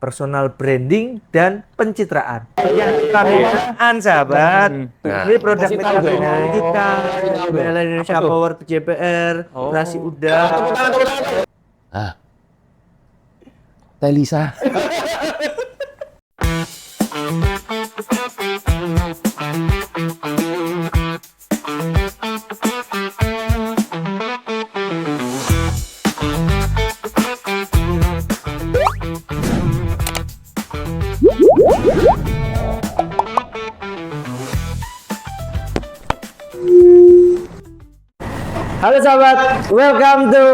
personal branding dan pencitraan. Yang keanggotaan sahabat. Ini produk makeup dari kita, BL Indonesia Power JPR, Rasi Udah. Telisa. Halo sahabat, welcome to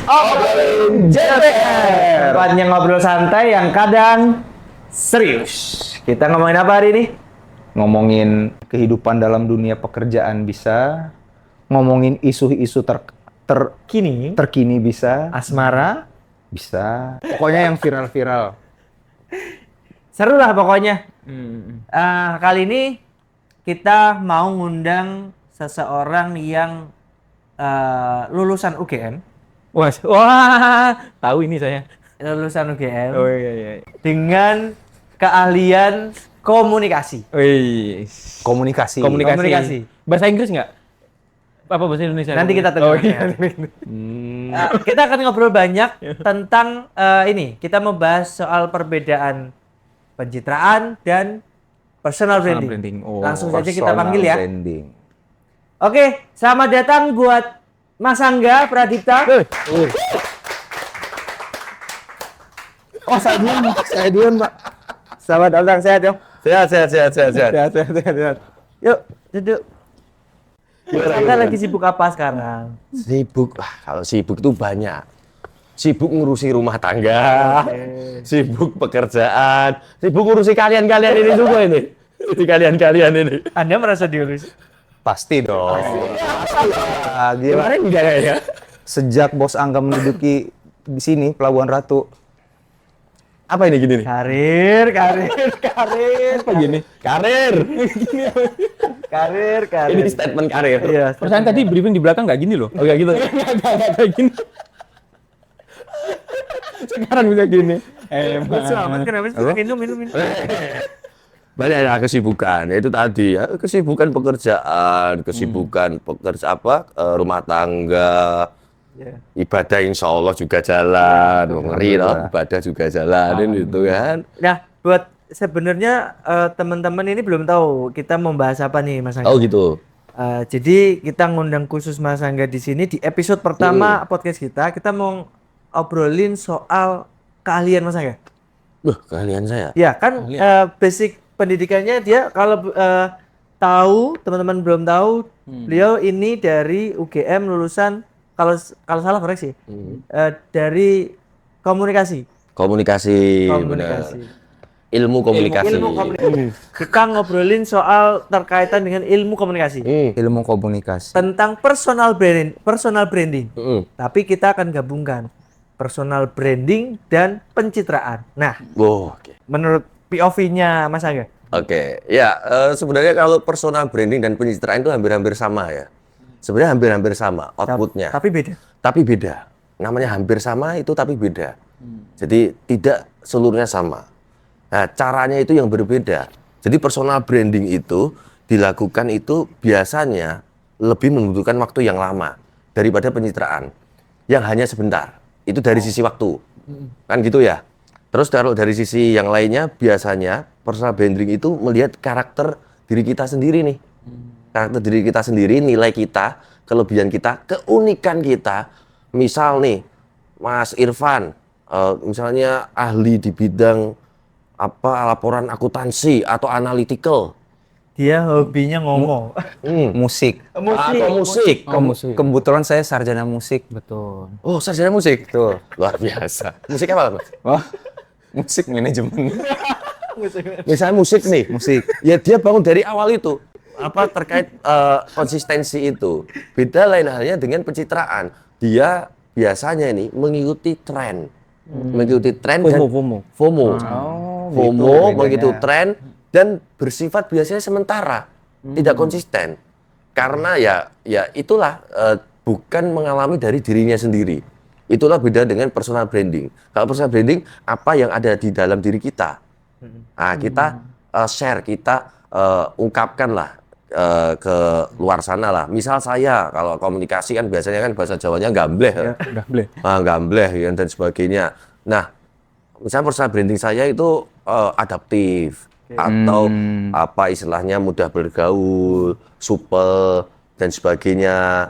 Obrolin JPR. Tempatnya ngobrol santai yang kadang serius. Kita ngomongin apa hari ini? Ngomongin kehidupan dalam dunia pekerjaan bisa, ngomongin isu-isu terkini bisa, Asmara. bisa. Pokoknya yang viral-viral. Seru lah pokoknya. Kali ini kita mau ngundang seseorang yang lulusan UGM. Wah, tahu ini saya. Lulusan UGM. Oh iya. Dengan keahlian komunikasi. Wih. Komunikasi. Komunikasi. Bahasa Inggris nggak? Apa bahasa Indonesia? Nanti kita tunggu. Oh iya. Kita akan ngobrol banyak tentang ini. Kita membahas soal perbedaan pencitraan dan personal branding. Oh. Langsung saja kita panggil ya. Branding. Oke, selamat datang buat Mas Angga Pradipta. Oh, saya duluan, Pak. Selamat datang, sehat ya. Sehat. Yuk, duduk. Mas Angga lagi sibuk apa sekarang? Sibuk, kalau sibuk itu banyak. Sibuk ngurusi rumah tangga, sibuk pekerjaan, sibuk ngurusi kalian-kalian ini juga ini. Kalian-kalian ini. Anda merasa diurus? Pasti dong. Gila. Kemarin enggak ya? Sejak Bos Angga menduduki di sini Pelabuhan Ratu. Apa ini gini nih? Karir. Apa gini? Karir. Karir. Ini statement karir. Iya. Perasaan tadi briefing di belakang nggak gini loh. Oh enggak gitu. Nggak kayak gini. Sekarang bisa gini. Selamat, kenapa sih? Minum. Banyak ya kesibukan, itu tadi ya, kesibukan pekerjaan, kesibukan rumah tangga, ibadah insya Allah juga jalan, ngeri loh, ibadah juga jalanin gitu kan. Nah, buat sebenarnya teman-teman ini belum tahu kita membahas apa nih, Mas Angga. Oh gitu. Jadi kita ngundang khusus Mas Angga di sini di episode pertama podcast kita mau obrolin soal keahlian Mas Angga. Keahlian saya. Ya kan basic pendidikannya dia kalau tahu teman-teman belum tahu beliau ini dari UGM lulusan kalau salah koreksi dari komunikasi. Komunikasi. Benar. Ilmu komunikasi. Kita ngobrolin soal terkaitan dengan ilmu komunikasi. Ilmu komunikasi. Tentang personal branding. Tapi kita akan gabungkan personal branding dan pencitraan. Nah, Oke. menurut POV-nya Mas Angga. Oke, ya sebenarnya kalau personal branding dan pencitraan itu hampir-hampir sama ya. Sebenarnya hampir-hampir sama outputnya. Tapi beda. Tapi beda. Namanya hampir sama itu tapi beda. Jadi tidak seluruhnya sama. Nah, caranya itu yang berbeda. Jadi personal branding itu dilakukan itu biasanya lebih membutuhkan waktu yang lama daripada pencitraan yang hanya sebentar. Itu dari sisi waktu. Kan gitu ya. Terus kalau dari sisi yang lainnya biasanya personal branding itu melihat karakter diri kita sendiri nih. Karakter diri kita sendiri, nilai kita, kelebihan kita, keunikan kita. Misal nih, Mas Irfan, misalnya ahli di bidang laporan akuntansi atau analytical. Dia hobinya ngomong. Musik. Atau musik. Kebetulan saya sarjana musik, betul. Oh, sarjana musik. Tuh, luar biasa. Musik apa, Mas? Wah, musik manajemen. Misalnya musik nih. Musik. Ya dia bangun dari awal itu. Terkait konsistensi itu. Beda lain halnya dengan pencitraan. Dia biasanya ini mengikuti tren. Mengikuti tren dan FOMO. FOMO mengikuti tren dan bersifat biasanya sementara, tidak konsisten. Karena ya itulah bukan mengalami dari dirinya sendiri. Itulah beda dengan personal branding. Kalau personal branding, apa yang ada di dalam diri kita. Nah, kita share, kita ungkapkan lah ke luar sana lah. Misal saya, kalau komunikasi kan biasanya kan bahasa Jawanya gambleh. Gambleh. Gambleh ya, dan sebagainya. Nah, misalnya personal branding saya itu adaptif. Atau apa istilahnya mudah bergaul, supel, dan sebagainya.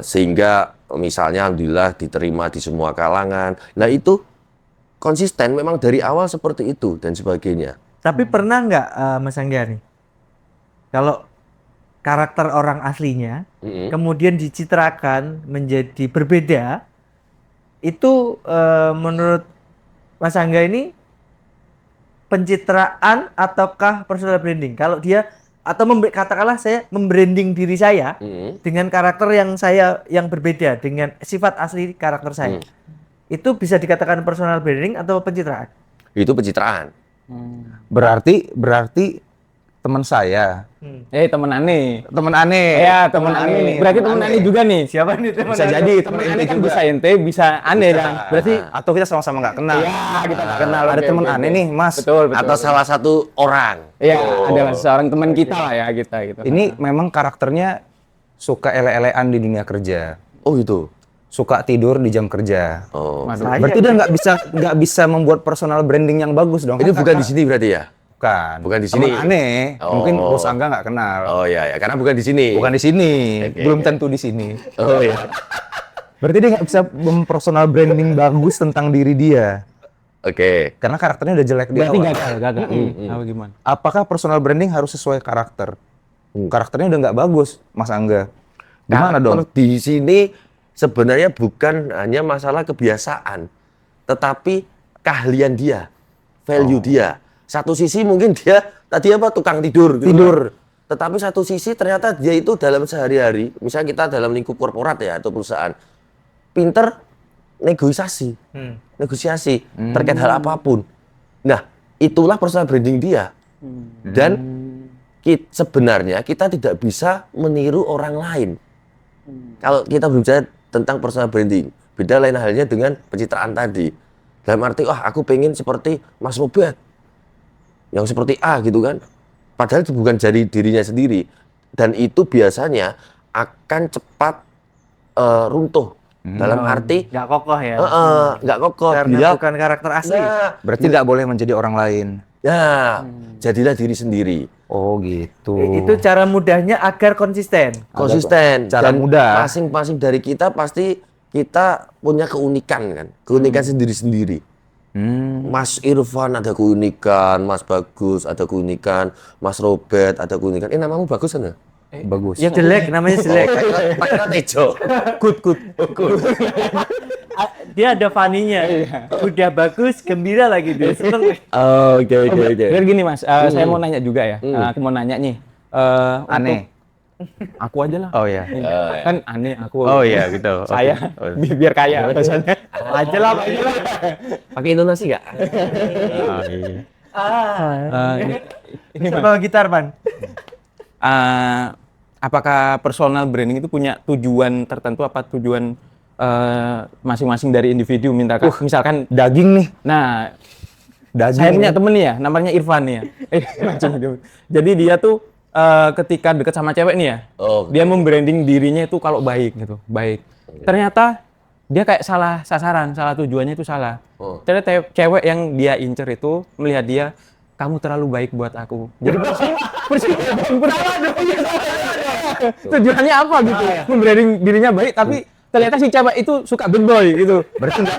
Sehingga misalnya alhamdulillah diterima di semua kalangan. Nah itu konsisten memang dari awal seperti itu dan sebagainya. Tapi pernah nggak Mas Angga nih, kalau karakter orang aslinya kemudian dicitrakan menjadi berbeda, itu menurut Mas Angga ini pencitraan ataukah personal branding? Kalau dia atau katakanlah saya membranding diri saya dengan karakter yang berbeda dengan sifat asli karakter saya, itu bisa dikatakan personal branding atau pencitraan? Itu pencitraan. Berarti teman saya, Temen aneh. teman aneh. Ya, temen aneh nih. Berarti temen aneh juga nih. Siapa nih teman? Bisa jadi Temen teman aneh kan juga. bisa ente, bisa aneh kan. Berarti Atau kita sama-sama nggak kenal. ya kita nggak kenal. Ada Oke, teman oke, aneh oke. nih, Mas. Betul. Atau salah satu orang. Iya, adalah seorang teman kita lah ya kita gitu. Ini memang karakternya suka ele-elean di dunia kerja. Oh itu. Suka tidur di jam kerja. Oh. Waduh. Berarti dia nggak bisa membuat personal branding yang bagus dong. Ini bukan di sini berarti ya? Bukan Bukan di sini. Teman aneh. Oh. Mungkin Bos Angga nggak kenal. Oh ya, karena bukan di sini. Bukan di sini. Oke, Belum oke. tentu di sini. Oh ya. Berarti dia nggak bisa mempersonal branding bagus tentang diri dia. Oke. Karena karakternya udah jelek di Berarti awal. gagal. Apa gimana? Apakah personal branding harus sesuai karakter? Karakternya udah nggak bagus, Mas Angga. Gimana dong? Di sini sebenarnya bukan hanya masalah kebiasaan, tetapi keahlian dia, value dia. Satu sisi mungkin dia tadi apa tukang tidur, gitu kan. Tetapi satu sisi ternyata dia itu dalam sehari-hari, misalnya kita dalam lingkup korporat ya atau perusahaan, pinter negosiasi terkait hal apapun. Nah, itulah personal branding dia. Dan sebenarnya kita tidak bisa meniru orang lain. Kalau kita berbicara tentang personal branding, beda lain halnya dengan pencitraan tadi. Dalam arti, aku pengen seperti Mas Robert, yang seperti A gitu kan. Padahal itu bukan dari dirinya sendiri. Dan itu biasanya akan cepat runtuh. Dalam arti, Nggak kokoh ya? nggak kokoh. Karena Dia, bukan karakter asli. nah, Berarti nggak boleh menjadi orang lain. jadilah diri sendiri. Oh gitu. Itu cara mudahnya agar konsisten. Konsisten. cara Dan mudah. masing-masing dari kita pasti kita punya keunikan kan. Keunikan sendiri-sendiri. Mas Irfan ada keunikan, Mas Bagus ada keunikan, Mas Robert ada keunikan. Namamu bagus kan ya? Bagus. Ya jelek, namanya jelek. Pakai Tejo. Dia ada funny-nya. Udah bagus, gembira lagi dia. Seneng. Oh, oke. Biar gini Mas, saya mau nanya juga ya. Aku mau nanya nih. Aneh. Aku aja lah. Oh ya. Kan aneh aku. Oh iya gitu. Saya biar kaya biasanya. Aja lah, aja lah. Pakai Intonasi nggak? Ini Sama gitar, Man. apakah personal branding itu punya tujuan tertentu apa tujuan masing-masing dari individu misalkan Daging nih. nah Daging. saya punya temen nih ya namanya Irfan nih ya jadi dia tuh ketika dekat sama cewek nih ya Oh, dia membranding dirinya itu kalau baik gitu baik ternyata dia kayak salah sasaran salah tujuannya itu salah ternyata cewek yang dia incer itu melihat dia kamu terlalu baik buat aku jadi tujuannya apa gitu membranding dirinya baik tapi ternyata si cewek itu suka bad boy gitu Berarti nggak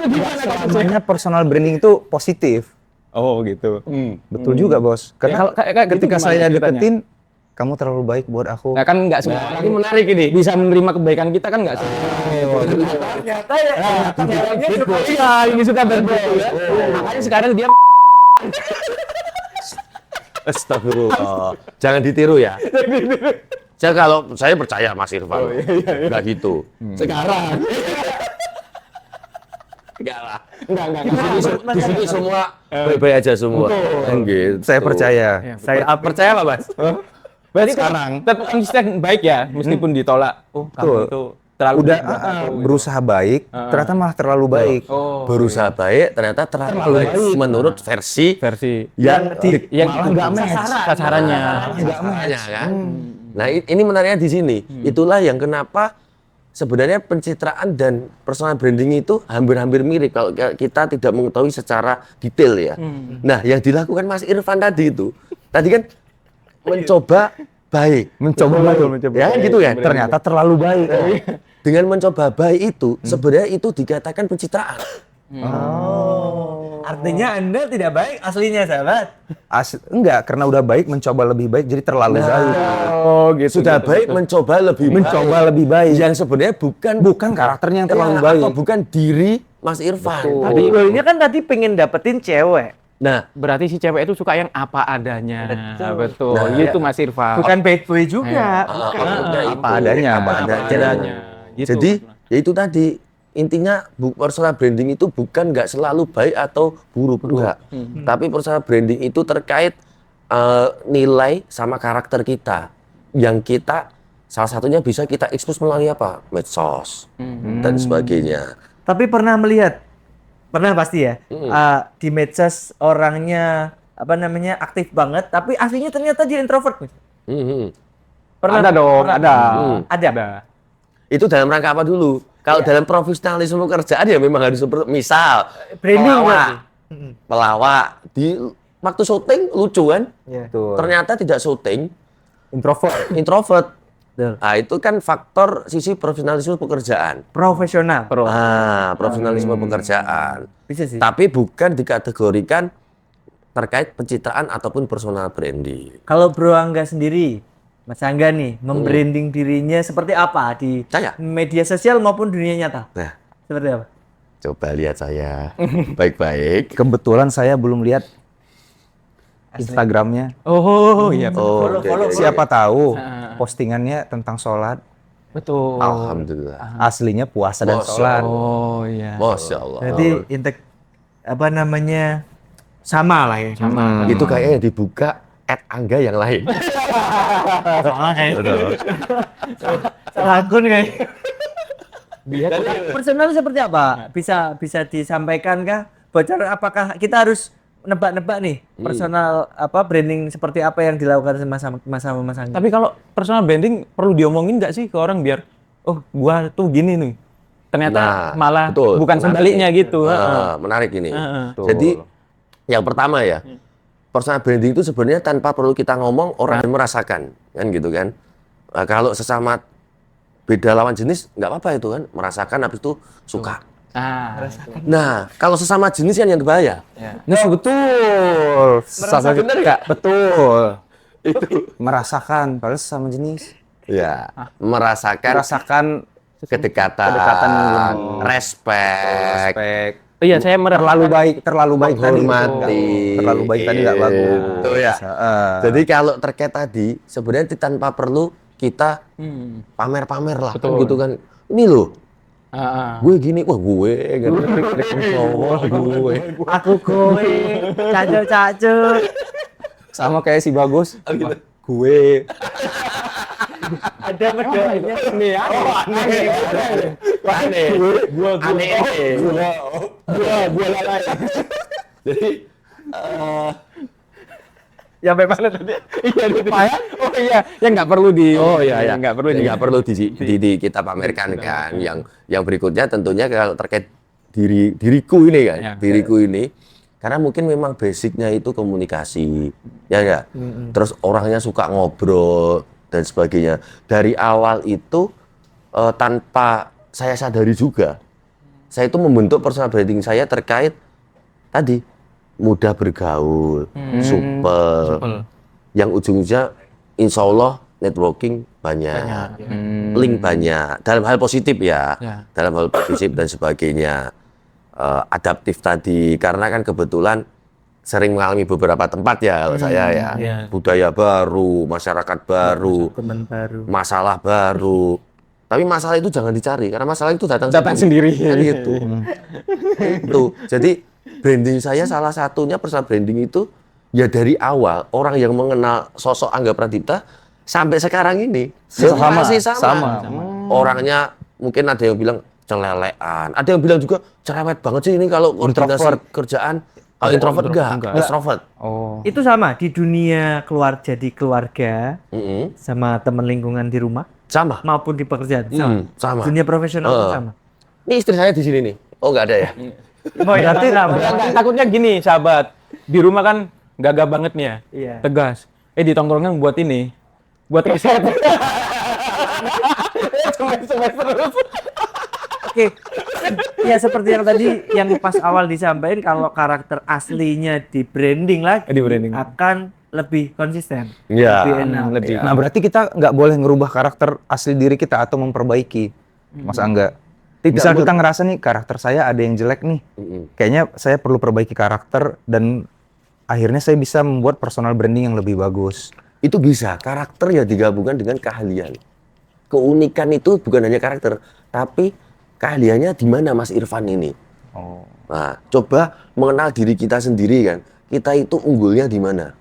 selamanya personal branding itu positif. oh gitu Betul juga, Bos. Karena kayak gitu ketika gimana saya ceritanya? deketin, kamu terlalu baik buat aku. Nah kan nggak semua orang ini menarik ini bisa menerima kebaikan kita kan nggak semua. Ternyata ya. Ceweknya suka Iya ini suka bad boy. Makanya sekarang dia Astagfirullah. Jangan ditiru ya. Kalau saya percaya Mas Irfan. Enggak gitu. sekarang Enggak lah. enggak. Di sini semua baik-baik aja semua. Gitu. Saya percaya. Saya percaya apa, Mas? Berarti Sekarang. tetap konsisten baik ya meskipun ditolak. Oh kamu Betul. itu terlalu udah baik buat aku, gitu. berusaha baik, ternyata malah terlalu baik. Oh, Berusaha baik ternyata terlalu baik menurut versi versi yang yang malah nggak match. sasarannya. sasarannya kan. Nah, ini menariknya di sini. Itulah yang kenapa sebenarnya pencitraan dan personal branding itu hampir-hampir mirip kalau kita tidak mengetahui secara detail ya. Nah, yang dilakukan Mas Irfan tadi itu, tadi kan mencoba baik. Mencoba Ya kan gitu kan? ternyata terlalu baik. Dengan mencoba baik itu, sebenarnya itu dikatakan pencitraan. Artinya Anda tidak baik aslinya, sahabat. Enggak, karena udah baik mencoba lebih baik jadi terlalu baik. Oh, gitu. Sudah baik mencoba lebih baik. Mencoba lebih baik. Yang sebenarnya bukan karakternya yang terlalu ya, baik. atau bukan diri Mas Irfan. Tadi goalnya kan tadi pengen dapetin cewek. Nah, Berarti si cewek itu suka yang apa adanya. Betul. Nah, Itu Mas Irfan. Bukan bad boy juga. Apa adanya, apa adanya. Gitu. Jadi ya itu tadi intinya personal branding itu bukan nggak selalu baik atau buruk enggak. Tapi personal branding itu terkait nilai sama karakter kita yang kita salah satunya bisa kita expose melalui apa? Medsos dan sebagainya. Tapi pernah melihat, pernah pasti ya, di medsos orangnya apa namanya aktif banget, tapi aslinya ternyata dia introvert. Pernah? Ada dong, Pernah? ada. Ada. Itu dalam rangka apa dulu? Kalau dalam profesionalisme kerjaan ya memang harus seperti misal Branding pelawak di waktu syuting lucu kan? Betul. Ternyata tidak syuting, Introvert. Betul. Nah, itu kan faktor sisi profesionalisme pekerjaan. Profesional. Profesionalisme pekerjaan. Bisa sih. Tapi bukan dikategorikan terkait pencitraan ataupun personal branding. Kalau Bro Angga sendiri, Mas Angga nih, membranding dirinya seperti apa di Saya? media sosial maupun dunia nyata? Nah, Seperti apa? coba lihat saya baik-baik. Kebetulan saya belum lihat Instagramnya. Oh, iya. Oh, Follow. Siapa tahu postingannya tentang sholat. Betul. Alhamdulillah. Aslinya puasa dan Masya sholat. Oh, iya. Masya Allah. Berarti apa namanya sama lah ya. Sama. Itu kayaknya dibuka @angga yang lain. Soalnya kayak salah akun kayak. Personal seperti apa? Bisa disampaikan kah? Bocor apakah kita harus nebak-nebak nih personal apa branding seperti apa yang dilakukan sama Mas Angga? Tapi kalau personal branding perlu diomongin nggak sih ke orang biar oh gua tuh gini nih. Ternyata malah betul, bukan menarik. sebaliknya gitu. Menarik ini. Betul. Jadi yang pertama ya, personal branding itu sebenarnya tanpa perlu kita ngomong orang merasakan, kan gitu kan. Nah, kalau sesama beda lawan jenis nggak apa-apa itu kan, merasakan habis itu suka. Nah, kalau sesama jenis kan yang berbahaya. Nah, betul. Bener nggak? Betul. Itu Merasakan, padahal sama jenis. ya, merasakan kedekatan, respect, Iya, saya terlalu baik tadi. hormati. Terlalu baik tadi nggak bagus. Itu ya. Jadi kalau terkait tadi sebenarnya tanpa perlu kita pamer-pamer lah, kan gitu kan. Ini loh, gue gini, wah gue, gitu. gue. Aku gue, caco. Sama kayak si Bagus. Gue. Ada medalnya nih ya. Aneh. Gue lalai. Jadi ya mana tadi? Iya, oh iya, yang nggak perlu di. Oh iya, nggak perlu nggak perlu kita pamerkan kan. Yang berikutnya tentunya kalau terkait diriku ini kan, diriku ini, karena mungkin memang basicnya itu komunikasi, ya nggak. Terus orangnya suka ngobrol dan sebagainya. Dari awal itu tanpa saya sadari juga, saya itu membentuk personal branding saya terkait tadi mudah bergaul, supel, yang ujung-ujungnya insya Allah networking banyak, link banyak, dalam hal positif ya, dalam hal positif dan sebagainya, adaptif tadi, karena kan kebetulan sering mengalami beberapa tempat ya kalau saya ya, budaya baru, masyarakat baru, Teman baru. masalah baru. Tapi masalah itu jangan dicari karena masalah itu datang sendiri. Kan gitu. Itu. Jadi branding saya salah satunya personal branding itu ya dari awal orang yang mengenal sosok Angga Pradipta sampai sekarang ini masih sama. Orangnya mungkin ada yang bilang celelean, ada yang bilang juga cerewet banget sih ini kalau koordinasi Introvert. kerjaan. Kalau introvert enggak, extrovert. Oh. Itu sama di dunia jadi keluarga Mm-mm. sama teman lingkungan di rumah Sama. maupun di pekerjaan sama. Sama. Dunia profesional pun sama. Ini istri saya di sini nih. Oh, nggak ada ya? Berarti takutnya gini, sahabat. Di rumah kan gagah banget nih ya. Iya. Tegas. Di tongkrongan buat ini. Buat riset. Oke. Ya seperti yang tadi yang pas awal disampaikan kalau karakter aslinya di branding lagi Di branding. akan lebih konsisten. Iya. Lebih enak. Lebih. Nah, berarti kita nggak boleh ngerubah karakter asli diri kita atau memperbaiki, Mas Angga. Misal kita ngerasa nih karakter saya ada yang jelek nih, kayaknya saya perlu perbaiki karakter dan akhirnya saya bisa membuat personal branding yang lebih bagus. Itu bisa. Karakter ya digabungkan dengan keahlian. Keunikan itu bukan hanya karakter, tapi keahliannya di mana Mas Irfan ini. Oh. Nah, coba mengenal diri kita sendiri kan. Kita itu unggulnya di mana?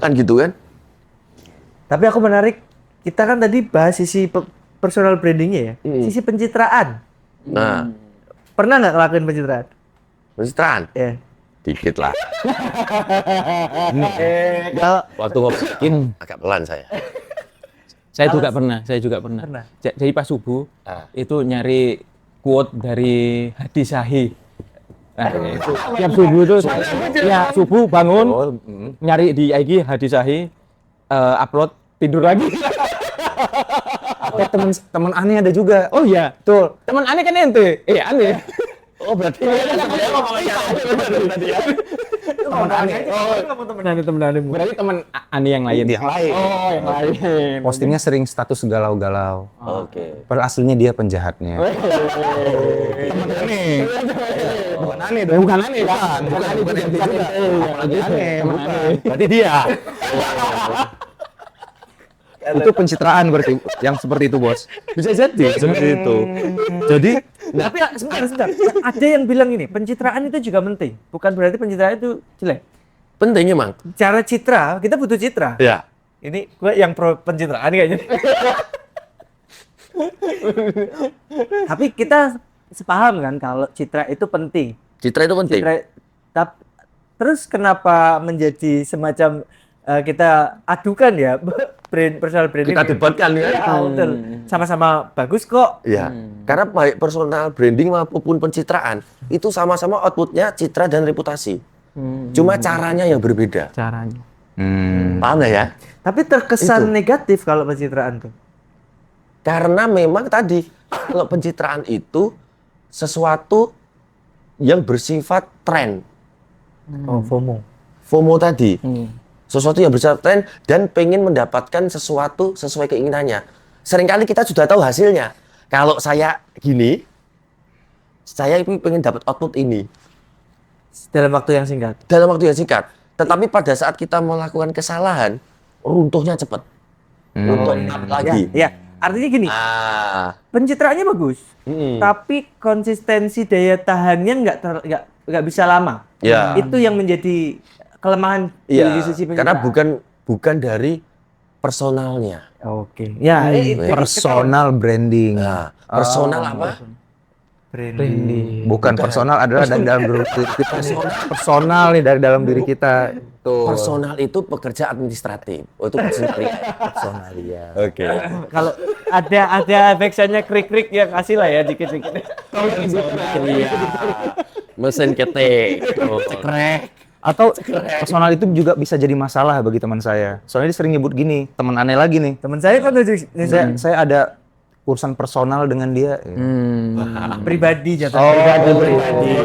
Kan gitu kan? Tapi aku menarik, kita kan tadi bahas sisi personal brandingnya ya, sisi pencitraan. Nah, Pernah nggak ngelakuin pencitraan? pencitraan Ya. dikit lah. Kalau Waktu ngobrolin agak pelan saya. Saya juga pernah. Pernah. Jadi pas subuh Ah. itu nyari quote dari Hadi Syahi. Nah, itu tiap subuh itu ya subuh bangun nyari di IG Hadi Syahi, upload tidur lagi. Atau teman aneh ada juga. Oh iya, tuh teman aneh kan ente. Aneh. Oh, berarti temen aneh. Berarti teman aneh yang lain. Yang lain. Oh, yang lain. Postingnya sering status galau-galau. Oke. Padahal aslinya dia penjahatnya. Bukan aneh dong. Bukan aneh kan? Bukan aneh juga. Apalagi aneh. Berarti dia. Itu pencitraan berarti yang seperti itu, Bos. Bisa jadi seperti itu. Jadi, Tapi sebentar. Ada yang bilang ini, pencitraan itu juga penting. Bukan berarti pencitraan itu jelek. penting emang. Cara citra, kita butuh citra. Ya. Ini gue yang pro pencitraan kayaknya. Tapi kita sepaham kan kalau citra itu penting. Citra itu penting. Terus kenapa menjadi semacam kita adukan ya personal branding? Kita debatkan ya. Ya, betul. Sama-sama bagus kok. Ya. Karena baik personal branding maupun pencitraan itu sama-sama outputnya citra dan reputasi. Cuma caranya yang berbeda. Caranya. Paham nggak ya? Tapi terkesan Itu. negatif kalau pencitraan tuh. Karena memang tadi kalau pencitraan itu sesuatu yang bersifat tren. Oh, FOMO. FOMO tadi. Sesuatu yang bersifat tren dan pengen mendapatkan sesuatu sesuai keinginannya. Seringkali kita sudah tahu hasilnya. Kalau saya gini, saya pengen dapat output ini Dalam waktu yang singkat. dalam waktu yang singkat. Tetapi pada saat kita melakukan kesalahan, runtuhnya cepat. Runtuh lagi. Ya, artinya gini, Ah, pencitraannya bagus, tapi konsistensi daya tahannya nggak bisa lama. Ya. Itu yang menjadi kelemahan iya. di sisi Karena pencitraan. bukan dari personalnya. Oke. Ya, Personal branding. Nah, personal apa? branding. Bukan personal adalah dari dalam diri kita. Personal nih dari dalam diri kita. Tuh. Personal itu pekerja administratif. Oh, itu personal ya. Oke. Kalau ada efeknya krik-krik ya kasih lah ya dikit-dikit. Iya. Mesin ketik. Oh, cekrek. Atau personal itu juga bisa jadi masalah bagi teman saya. Soalnya dia sering nyebut gini, teman aneh lagi nih. Teman saya kan Saya ada urusan personal dengan dia. pribadi jatuh. Pribadi.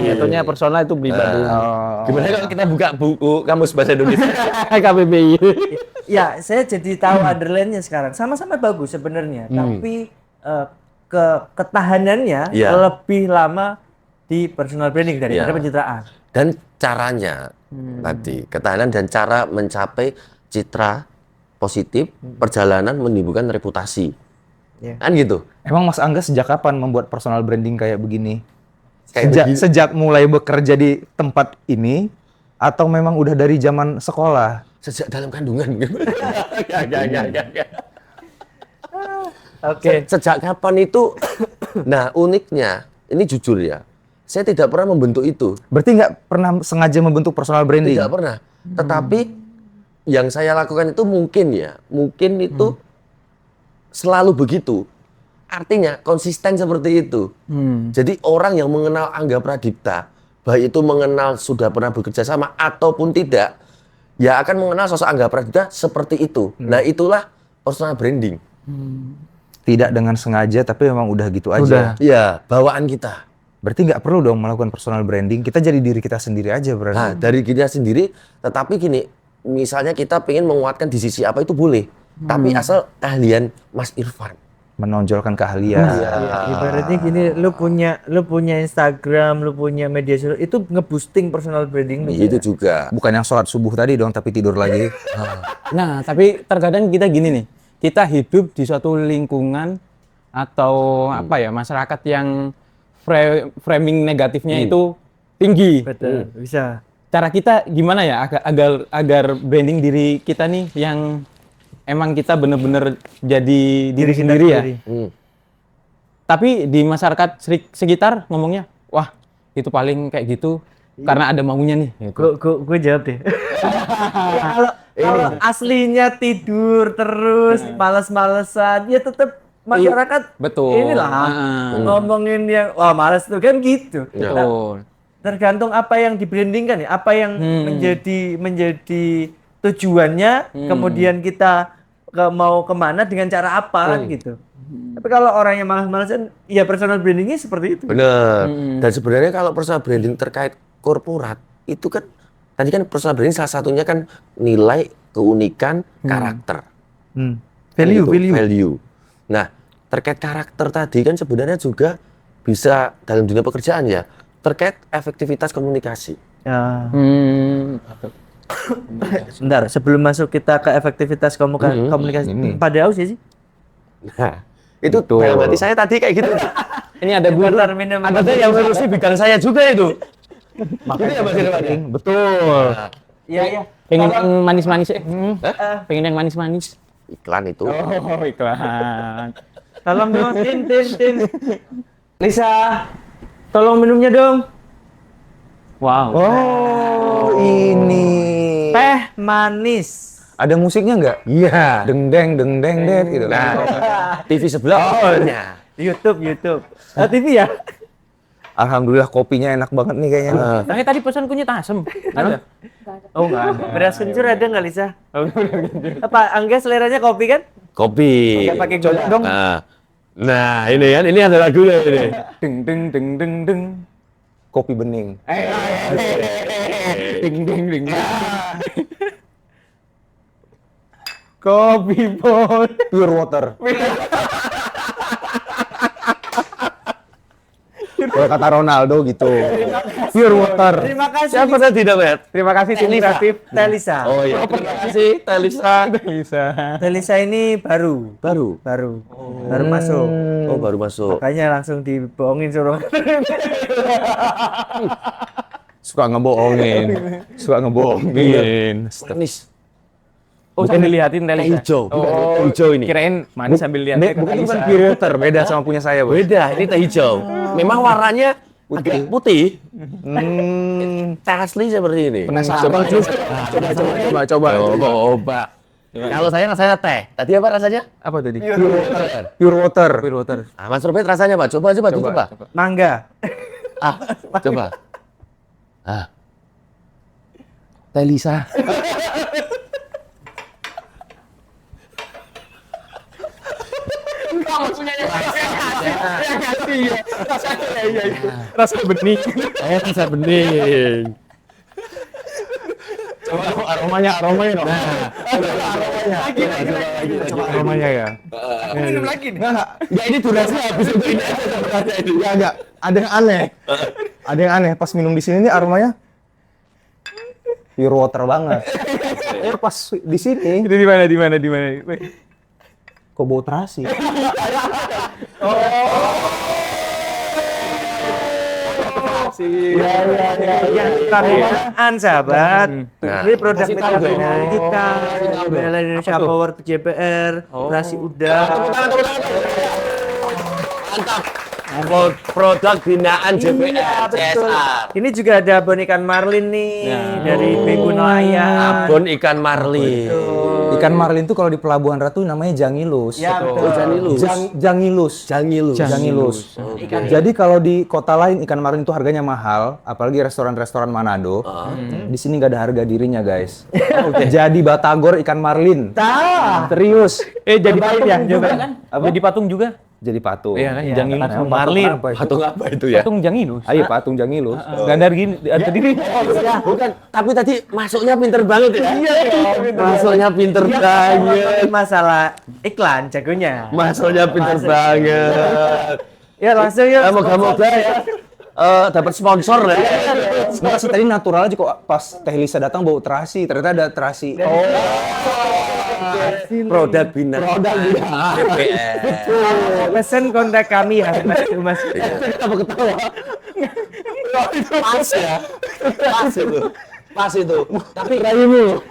Jatuhnya personal itu pribadi. Gimana kalau kita buka buku kamus bahasa Indonesia? KBBI. Ya, saya jadi tahu underline-nya sekarang. Sama-sama bagus sebenarnya, tapi ketahanannya Iya. lebih lama di personal branding daripada Iya. pencitraan. Dan caranya tadi, ketahanan dan cara mencapai citra positif, perjalanan menimbulkan reputasi. Iya. Kan gitu. Emang Mas Angga sejak kapan membuat personal branding kayak begini? Kayak begini. Sejak mulai bekerja di tempat ini atau memang udah dari zaman sekolah? Sejak dalam kandungan. Gak. Oke. Sejak kapan itu Nah, uniknya, ini jujur ya, saya tidak pernah membentuk itu. Berarti nggak pernah sengaja membentuk personal branding? Tidak pernah. Tetapi yang saya lakukan itu mungkin itu selalu begitu. Artinya konsisten seperti itu. Jadi orang yang mengenal Angga Pradipta, baik itu mengenal sudah pernah bekerja sama ataupun tidak, ya akan mengenal sosok Angga Pradipta seperti itu. Nah, itulah personal branding. Tidak dengan sengaja, tapi memang udah gitu aja. Ya, bawaan kita. Berarti nggak perlu dong melakukan personal branding. Kita jadi diri kita sendiri aja berarti. Nah, dari kita sendiri, tetapi gini, misalnya kita pengen menguatkan di sisi apa itu boleh. Tapi asal keahlian Mas Irfan. Menonjolkan keahlian. Ibaratnya gini, lu punya Instagram, lu punya media sosial, itu nge-boosting personal branding lu. Itu juga. Bukan yang sholat subuh tadi dong, tapi tidur lagi. Nah, tapi terkadang kita gini nih, kita hidup di suatu lingkungan atau apa ya, masyarakat yang framing negatifnya itu tinggi. Betul, bisa. Cara kita gimana ya agar branding diri kita nih yang emang kita bener-bener jadi diri kita sendiri ya. Hmm. Tapi di masyarakat sekitar ngomongnya, wah itu paling kayak gitu karena ada maunya nih. Gitu. Gue jawab deh. Kalau aslinya tidur terus, males-malesan, ya tetap masyarakat Betul. inilah ngomongin yang wah males tuh kan gitu. Ya. Nah, Betul. tergantung apa yang dibrandingkan ya, apa yang menjadi tujuannya, kemudian kita mau kemana dengan cara apa kan gitu. Tapi kalau orang yang malas-malasan, ya personal brandingnya seperti itu. Benar. Dan sebenarnya kalau personal branding terkait korporat, itu kan, tadi kan personal branding salah satunya kan nilai, keunikan, karakter. Value, Itu, value. Nah, terkait karakter tadi kan sebenarnya juga bisa dalam dunia pekerjaan ya, terkait efektivitas komunikasi. Ya. Bentar, sebelum masuk kita ke efektivitas komunikasi, pada aus ya sih? Nah, itu dalam hati saya tadi kayak gitu. Ini ada guru, Ada yang ngurusi bidang saya juga itu. Makanya betul. Iya, iya. pengen yang manis-manis pengen yang manis-manis. Iklan itu. Oh, iklan. Tolong dong, Tin. Lisa, tolong minumnya dong. Wow. Oh, ini. Teh manis. Ada musiknya nggak? Iya. Deng deng gitu. Nah, TV sebelah. Oh, nah. YouTube. TV ya? Alhamdulillah kopinya enak banget nih kayaknya. Tapi tadi pesan kunyit asem. Ada? Oh enggak ada. Beras kencur ada nggak Lisa? Apa Angga seleranya kopi kan? Kopi. Nggak pakai gula dong. Nah, ini kan, ini ada lagunya ini. Deng. Kopi bening. Ding. Kopi boy. Pure water. Kalau kata Ronaldo gitu. Pure water. Terima kasih. Siapa saya tidak lihat? Terima kasih tim kreatif. Telisa. Oh iya, terima kasih Telisa. Telisa ini baru masuk. Oh, baru masuk. Makanya langsung dibohongin suruh. Suka ngebohongin. Manis. Oh, sambil liatin Teh Telisa. hijau, bukan teh hijau ini. Kirain manis sambil liatin. Bukan pure water, beda sama punya saya, Bos. Beda, ini teh hijau. Memang warnanya agak putih. Teh asli seperti ini. Penasaran. Coba. Kalau saya teh. Tadi apa rasanya? Apa tadi? Pure water. Ah, Mas Robert rasanya, Pak. Coba. Mangga. Coba. Telisa. Rasa bening. Rasa bening. Coba aromanya dong. Coba aromanya ya. Minum lagi nih. Ya ini durasinya habis untuk ini aja sebenarnya ini. Ya enggak, ada yang aneh. Pas minum di sini nih aromanya pure water banget. Pas di sini Itu di mana? kok bau terasi. Ya, An sahabat. Ini produk mitra kita. Bela Indonesia Power JPR. Nasi udang. Mantap. Produk binaan JPR Iya, betul. CSR. Ini juga ada abon ikan marlin nih dari Bego Nelayan. Abon ikan marlin. Ikan marlin itu kalau di Pelabuhan Ratu namanya jangilus. Ya, betul. Jangilus. Jangilus. Jangilus. Jangilus. Jadi kalau di kota lain ikan marlin itu harganya mahal, apalagi restoran-restoran Manado. Di sini nggak ada harga dirinya, guys. Jadi Batagor ikan marlin. Serius. Jadi Cobain patung ya, juga cobain. kan? Jadi patung juga. Jadi patung. Iya kan, Iya, Jangilus. patung marlin. Patung apa itu ya? Patung Jangilus. Ayo patung Jangilus. Gandar gini, tadi nih. Bukan, tapi tadi masuknya pinter banget ya. Masuknya pinter banget. Masalah iklan jagonya. Masuknya pinter banget. Ya langsung yuk. Moga-moga ya dapat sponsor ya. Enggak sih, tadi natural aja kok pas Teh Lisa datang bau terasi, ternyata ada terasi. Produk binaan. JPR. Pesen kontak kami ya Mas. Kenapa ketawa? Pas ya. Pas itu. Pas itu. Tapi rayumu.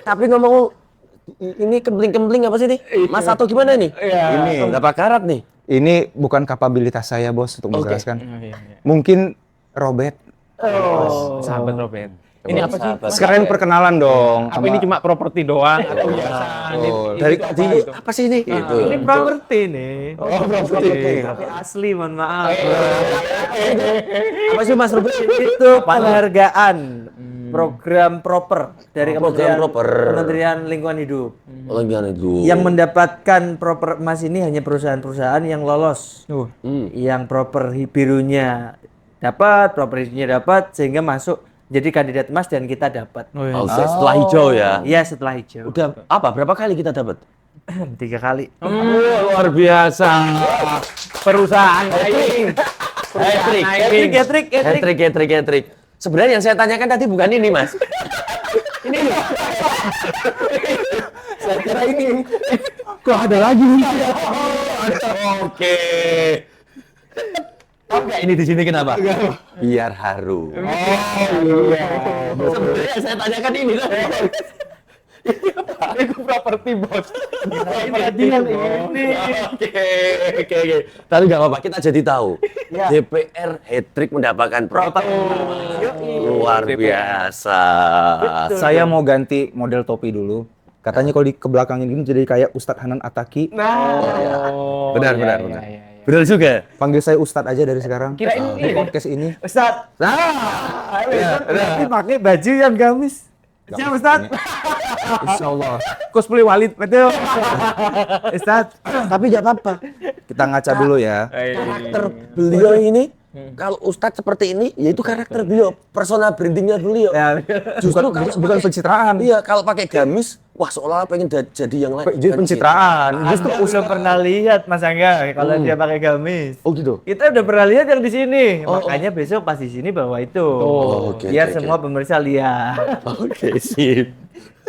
Tapi ngomong ini kempling-kempling apa sih nih? Mas atau gimana nih? Ini berapa karat nih? Ini bukan kapabilitas saya, Bos, untuk Oke. menjelaskan. Mungkin Robert. Sahabat Robert. Ini apa sih? Sekalian perkenalan dong. Apa ini cuma properti doang atau biasa? Dari tadi apa sih ini? Gitu. Ini properti nih. properti. Tapi asli, mohon maaf. Apa sih Mas Robert? Itu penghargaan program proper dari Program proper. Kementerian Lingkungan Hidup. Lengan itu. Yang mendapatkan proper emas ini hanya perusahaan-perusahaan yang lolos. Yang proper birunya dapat, proper hijaunya dapat, sehingga masuk jadi kandidat emas dan kita dapat. Oh, setelah hijau ya. Iya, setelah hijau. Udah apa? Berapa kali kita dapat? 3 kali. Luar biasa. Perusahaan Hat-trick. Sebenarnya yang saya tanyakan tadi bukan ini, Mas. Ini. Saya kira ini. Kok ada lagi? Oke. Oke, ini di sini kenapa? Biar haru. Sebenarnya saya tanyakan ini. Itu properti bos. Tadi yang ini. Oke. Tapi nggak apa-apa, kita jadi tahu. DPR hat-trick mendapatkan proper. Luar biasa. Saya mau ganti model topi dulu. Katanya kalau di kebelakangnya gini jadi kayak Ustadz Hanan Ataki. Benar. Benar juga. Panggil saya Ustadz aja dari sekarang. Kirain di podcast ini. Ustaz. Berarti pakai baju yang gamis. Siap Ustaz. Insya Allah. Cosplay Walid. Betul. Ustaz. Tapi nggak apa-apa. Kita ngaca dulu ya. Karakter beliau ini, kalau Ustadz seperti ini, yaitu karakter beliau, personal brandingnya beliau. Ya. Justru Bukan pencitraan. iya, kalau pakai gamis, wah seolah-olah pengen jadi yang lain. Jadi pencitraan. Justru belum pernah lihat Mas Angga kalau dia pakai gamis. Oh gitu. Kita udah pernah lihat yang di sini. Makanya besok pas di sini bawa itu. Oke, Biar oke, semua pemirsa lihat. Oke, sip.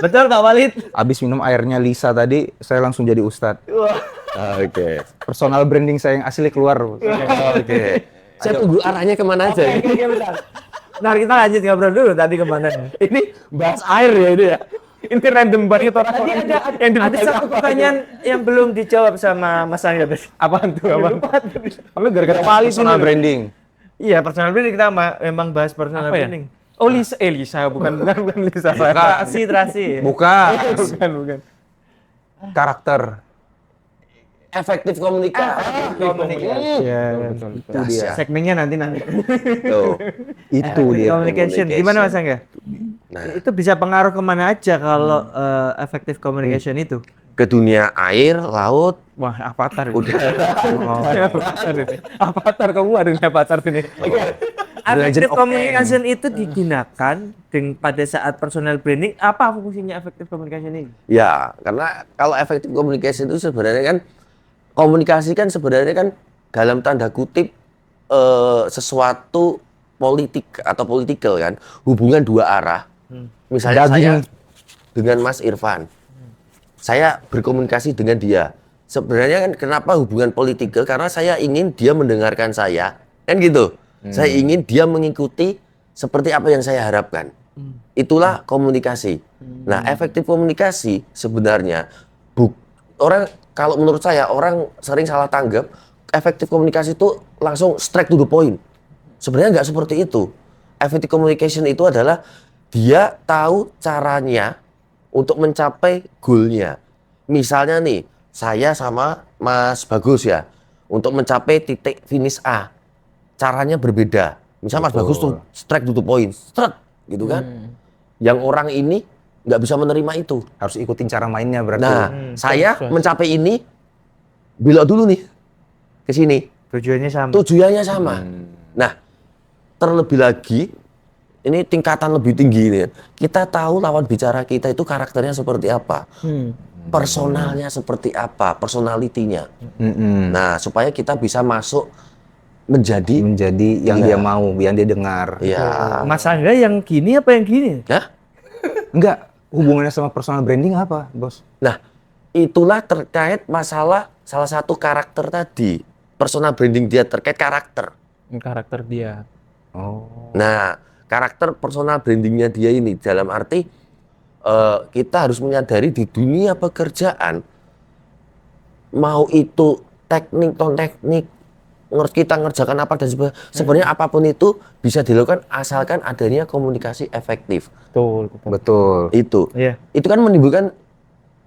Betul Kak Walid? Abis minum airnya Lisa tadi, saya langsung jadi Ustadz. Oke. Personal branding saya yang asli keluar. Oke. Saya tunggu arahnya kemana aja. Oke, bentar. Nah, kita lanjut ngobrol dulu tadi kemana nih? Ini bahas air ya ini ya. Ini random banget orang. Tadi ada satu pertanyaan yang belum dijawab sama Mas Angga tadi. Apaan tuh? Apa gara-gara Personal branding. Iya, personal branding kita memang bahas personal Apa ya? branding. Oh Lisa, Lisa bukan Lisa. Terasi. Bukan. Bukan. Karakter. Efektif komunikasi. Iya, Betul. Itu dia. segmennya nanti. Tuh. Itu dia. Communication. Gimana Mas Angga? Nah, Itu bisa pengaruh kemana aja kalau effective communication itu? ke dunia air, laut, Wah, Avatar. udah. Avatar kamu ada yang Avatar ini. Effective communication itu digunakan pada saat personal branding. Apa fungsinya effective communication ini? Ya, karena kalau efektif komunikasi itu sebenarnya kan komunikasi kan sebenarnya kan dalam tanda kutip sesuatu politik atau politikal kan, hubungan dua arah. Misalnya saya dengan Mas Irfan, saya berkomunikasi dengan dia. Sebenarnya kan kenapa hubungan politikal? Karena saya ingin dia mendengarkan saya, kan gitu. Saya ingin dia mengikuti seperti apa yang saya harapkan. Itulah komunikasi. Nah, efektif komunikasi sebenarnya orang kalau menurut saya orang sering salah tanggap efektif komunikasi itu langsung straight to the point. Sebenarnya nggak seperti itu. Effective communication itu adalah dia tahu caranya untuk mencapai goalnya. Misalnya nih, saya sama Mas Bagus ya, untuk mencapai titik finish A, caranya berbeda. Misalnya Mas Bagus tuh straight to the point, straight, gitu kan. Yang orang ini nggak bisa menerima itu. Harus ikutin cara mainnya berarti. Nah, saya mencapai ini, belok dulu nih ke sini. Tujuannya sama. Tujuannya sama. Nah, terlebih lagi, ini tingkatan lebih tinggi ini. Kita tahu lawan bicara kita itu karakternya seperti apa, personalnya seperti apa, personalitinya. Nah, supaya kita bisa masuk menjadi yang dia mau, yang dia dengar. ya, Mas Angga yang gini apa yang gini? ya. Enggak, hubungannya sama personal branding apa, Bos? Nah, itulah terkait masalah salah satu karakter tadi. Personal branding dia terkait karakter. Karakter dia. Oh. Nah, karakter personal brandingnya dia ini dalam arti kita harus menyadari di dunia pekerjaan, mau itu teknik non teknik, kita ngerjakan apa dan sebenarnya apapun itu bisa dilakukan asalkan adanya komunikasi efektif. Betul. Itu Iya. itu kan menimbulkan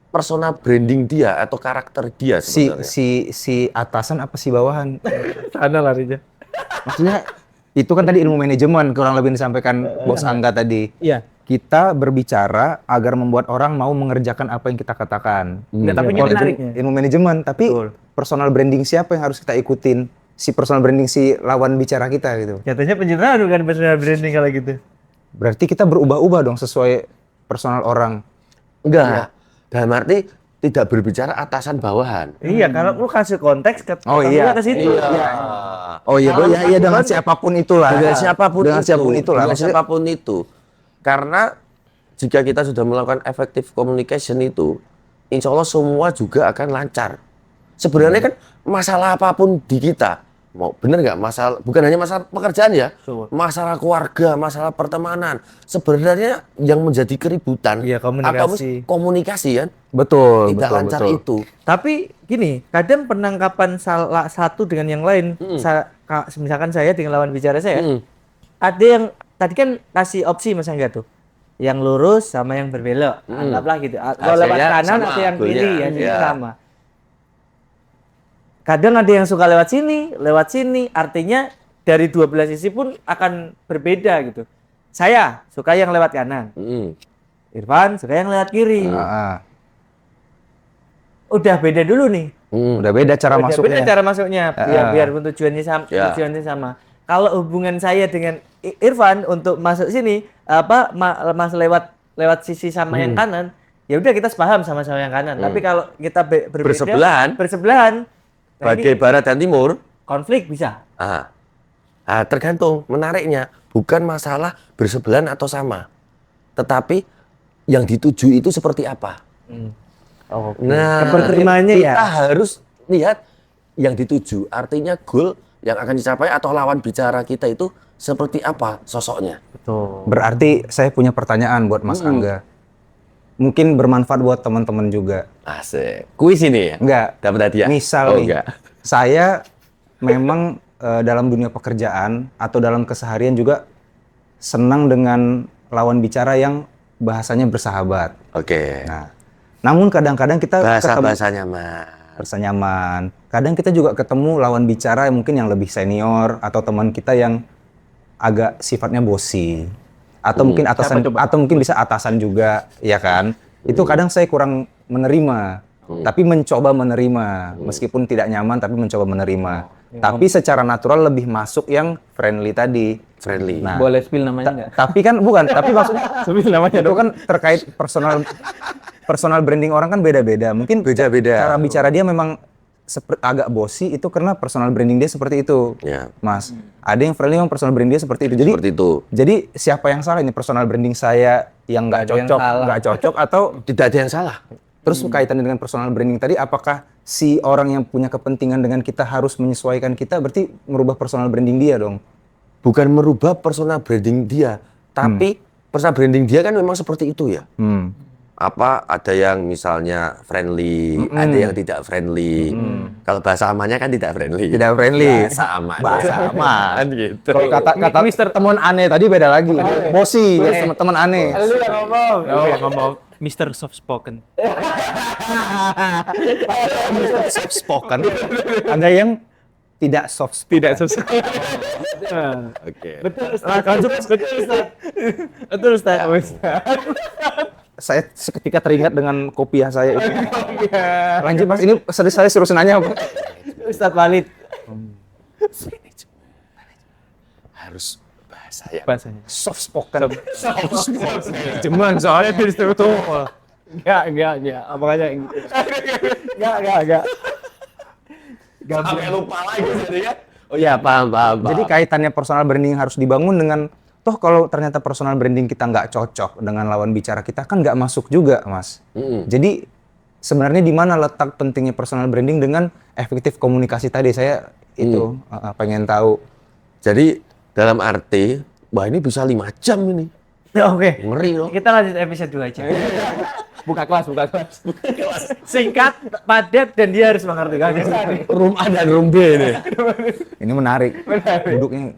personal branding dia atau karakter dia Si sebenarnya. si atasan apa si bawahan? Sana larinya. Maksudnya itu kan tadi ilmu manajemen kurang lebih disampaikan Bos Angga tadi. Iya. Kita berbicara agar membuat orang mau mengerjakan apa yang kita katakan. Nah, tapi ini Kalau itu menariknya. ilmu manajemen, tapi Betul. personal branding siapa yang harus kita ikutin? Si personal branding si lawan bicara kita gitu. Jatuhnya pencitraan bukan personal branding kalau gitu. Berarti kita berubah-ubah dong sesuai personal orang. Enggak. Dalam arti tidak berbicara atasan bawahan. Iya, kalau lu kasih konteks ke Oh, iya. ke situ. Oh iya, iya dengan siapapun itulah. Dengan siapapun dengan itu. siapapun itulah. Dengan Maksudnya, siapapun itu. Karena jika kita sudah melakukan effective communication itu, insya Allah semua juga akan lancar. Sebenarnya kan masalah apapun di kita, mau bener nggak masalah, bukan hanya masalah pekerjaan ya, masalah keluarga, masalah pertemanan. Sebenarnya yang menjadi keributan, Iya, komunikasi. komunikasi kan, betul, tidak lancar betul. itu. Tapi gini, kadang penangkapan salah satu dengan yang lain, misalkan saya dengan lawan bicara saya, ada yang tadi kan kasih opsi Mas Angga tuh, yang lurus sama yang berbelok, anggaplah gitu. Kalau lewat Hasilnya kanan sama, atau yang goalnya. kiri, ya Iya. sama. Kadang ada yang suka lewat sini, artinya dari dua belah sisi pun akan berbeda gitu. Saya suka yang lewat kanan, Irfan suka yang lewat kiri. Udah beda dulu nih. Udah beda cara Udah masuknya. beda cara masuknya, biar tujuannya sama. Ya. Tujuannya sama. Kalau hubungan saya dengan Irfan untuk masuk sini, mas lewat sisi sama yang kanan, ya udah kita sepaham sama-sama yang kanan. Tapi kalau kita berbeda, bersebelahan, nah Bagai ini barat dan timur, konflik bisa. tergantung menariknya. Bukan masalah bersebelahan atau sama. Tetapi yang dituju itu seperti apa. Nah, Keberterimaannya kita ya. harus lihat yang dituju. Artinya goal yang akan dicapai atau lawan bicara kita itu seperti apa sosoknya. Betul. Berarti saya punya pertanyaan buat Mas Angga. Mungkin bermanfaat buat teman-teman juga. Asik. Kuis ini ya? Enggak. Dapat hadiah? Misal Oh, nih, enggak. saya memang dalam dunia pekerjaan atau dalam keseharian juga senang dengan lawan bicara yang bahasanya bersahabat. Oke. Nah, namun kadang-kadang kita Bahasa-bahasanya, Mas. rasa nyaman. Kadang kita juga ketemu lawan bicara yang mungkin yang lebih senior atau teman kita yang agak sifatnya bosi atau mungkin atasan atau mungkin bisa atasan juga, ya kan? Itu kadang saya kurang menerima, tapi mencoba menerima meskipun tidak nyaman tapi mencoba menerima. Tapi secara natural lebih masuk yang friendly tadi. Friendly. Nah, Boleh spill namanya nggak? tapi kan bukan, tapi maksudnya Spill namanya itu kan terkait personal branding orang kan beda-beda. Mungkin Beda-beda. cara bicara dia memang agak bosi itu karena personal branding dia seperti itu. Ya. Mas, ada yang friendly yang personal branding dia seperti itu. Jadi Seperti itu. jadi siapa yang salah ini, personal branding saya yang nggak cocok atau Tidak ada yang salah. terus kaitannya dengan personal branding tadi, apakah si orang yang punya kepentingan dengan kita harus menyesuaikan kita, berarti merubah personal branding dia dong? Bukan merubah personal branding dia, tapi personal branding dia kan memang seperti itu ya. ada yang misalnya friendly, ada yang tidak friendly. Kalau bahasa amannya kan tidak friendly. Tidak friendly. Bahasa aman. Bahasa aman. Kan gitu. Kalau kata Mister teman aneh tadi beda lagi. Bosi, teman aneh. Lu yang ngomong. yang ngomong Mr. Soft Spoken. Soft spoken. Ada yang tidak soft spoken. Tidak susah. Oke. Betul Ustaz. Betul Ustaz. Betul Ustaz. Saya seketika teringat dengan kopiah saya itu. Lanjut Mas, ini saya suruh nanya apa? Ustaz Walid. Harus bahasa yang Bahasanya. Soft spoken. Cuman soalnya itu Enggak. Makanya gitu. Enggak. sampai lupa lagi jadi kan. Oh iya, paham. Jadi kaitannya personal branding harus dibangun dengan toh kalau ternyata personal branding kita nggak cocok dengan lawan bicara kita kan nggak masuk juga, Mas. Jadi sebenarnya di mana letak pentingnya personal branding dengan efektif komunikasi tadi? Saya itu pengen tahu. Jadi dalam arti, wah ini bisa 5 jam ini. Oke. Ngeri loh. Kita lanjut episode 2 aja. Buka kelas. Singkat, padat, dan dia harus mengerti. Kan? Room A dan room B ini. Ini menarik. Duduknya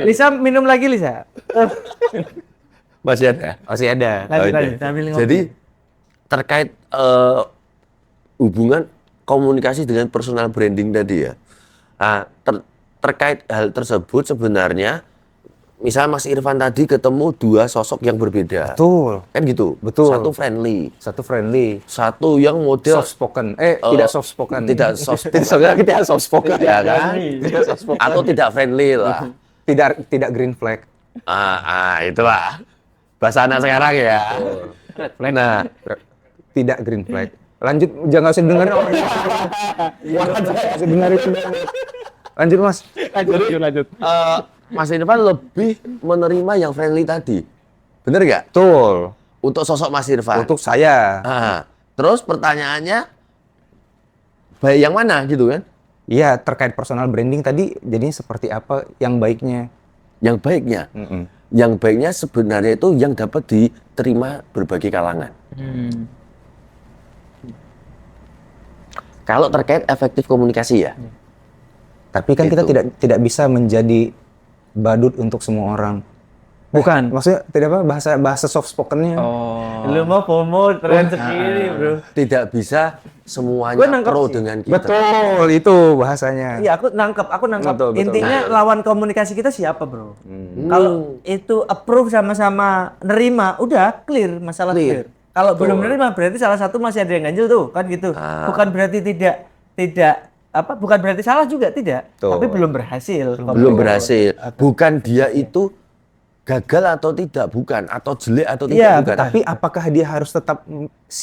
Lisa minum lagi Lisa. Masih ada? masih ada. Lanjut. Sambil ngopi. Jadi terkait hubungan komunikasi dengan personal branding tadi ya. Terkait hal tersebut sebenarnya misal Mas Irfan tadi ketemu 2 sosok yang berbeda. Betul. Kan gitu. Betul. Satu friendly, Satu yang model soft spoken. Tidak soft spoken. tidak soft spoken ya kan? Atau tidak friendly lah. Tidak green flag. Itulah bahasa anak sekarang ya. Nah, Tidak green flag. Lanjut, jangan usah dengerin orang. Usah dengerin. Lanjut Mas. Lanjut. Mas Irfan lebih menerima yang friendly tadi. Bener nggak? Betul. Untuk sosok Mas Irfan. Untuk saya. Terus pertanyaannya, baik yang mana gitu kan? Iya, terkait personal branding tadi jadinya seperti apa yang baiknya? Yang baiknya. Yang baiknya sebenarnya itu yang dapat diterima berbagai kalangan. Kalau terkait efektif komunikasi ya. Tapi kan kita tidak bisa menjadi badut untuk semua orang. Bukan. Maksudnya tidak apa bahasa soft spoken-nya. Lu mau FOMO tren sendiri, Bro. Tidak bisa Gua semuanya nangkep pro sih. dengan kita. Betul, itu bahasanya. Iya, aku nangkep. Betul. Intinya lawan komunikasi kita siapa, Bro? Kalau itu approve sama-sama nerima, udah clear, masalah clear. Kalau belum nerima berarti salah satu masih ada yang ganjil tuh, kan gitu. Bukan berarti bukan berarti salah juga, tidak. Tuh. Tapi belum berhasil. Belum berhasil. Bukan dia itu gagal atau tidak, bukan, atau jelek atau tidak, Iya, bukan. Tapi apakah dia harus tetap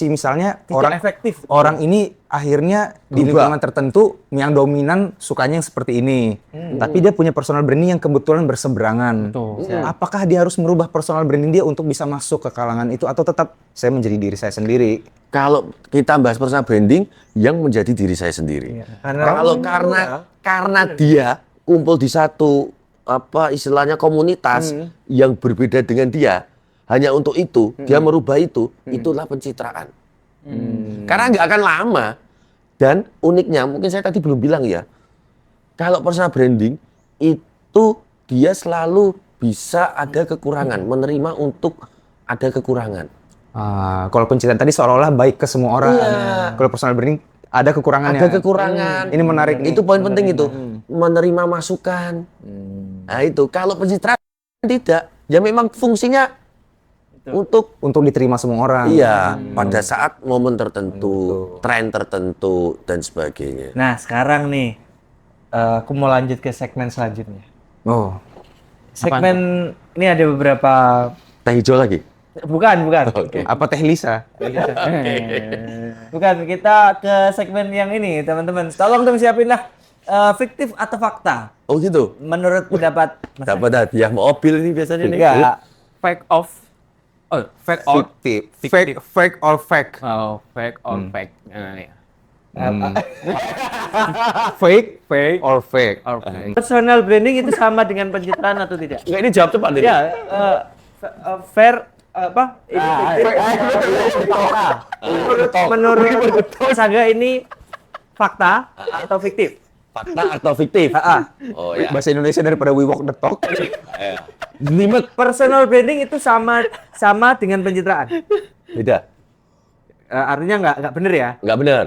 misalnya Tidak efektif. orang ini akhirnya di lingkungan tertentu yang dominan sukanya yang seperti ini. Tapi dia punya personal branding yang kebetulan berseberangan. Apakah dia harus merubah personal branding dia untuk bisa masuk ke kalangan itu atau tetap saya menjadi diri saya sendiri? Kalau kita bahas personal branding, yang menjadi diri saya sendiri. Kalau karena dia kumpul di satu istilahnya komunitas yang berbeda dengan dia, hanya untuk itu dia merubah itu, itulah pencitraan. Karena nggak akan lama. Dan uniknya, mungkin saya tadi belum bilang ya, kalau personal branding itu dia selalu bisa ada kekurangan, menerima untuk ada kekurangan. Kalau pencitraan tadi seolah-olah baik ke semua orang. Iya. Kalau personal branding ada kekurangannya. Ada kekurangan. Ini menarik nih. Itu poin penting itu. Menerima masukan. Nah itu. Kalau pencitraan tidak. Ya memang fungsinya untuk diterima semua orang. iya, pada saat momen tertentu, tren tertentu, dan sebagainya. Nah, sekarang nih aku mau lanjut ke segmen selanjutnya. Oh. Segmen ini ada beberapa Teh hijau lagi? bukan. Apa Teh Lisa? Bukan, kita ke segmen yang ini, teman-teman. Tolong dong siapin lah fiktif atau fakta Oh gitu? menurut pendapat Mas. Dapat hadiah mobil ini biasanya nih. Enggak. Fake or Fake or fake? Oh, fake or fake. Nah, ya. Fake or fake? Personal branding itu sama dengan pencitraan atau tidak? Enggak, ini jawab cepat ini. Ya, fair apa? Menurut Mas Angga ini fakta atau fiktif? Fakta atau fiktif? Oh ya. Bahasa Indonesia daripada we walk the talk. Limit. Personal branding itu sama dengan pencitraan. Beda. Artinya nggak bener ya? Nggak benar.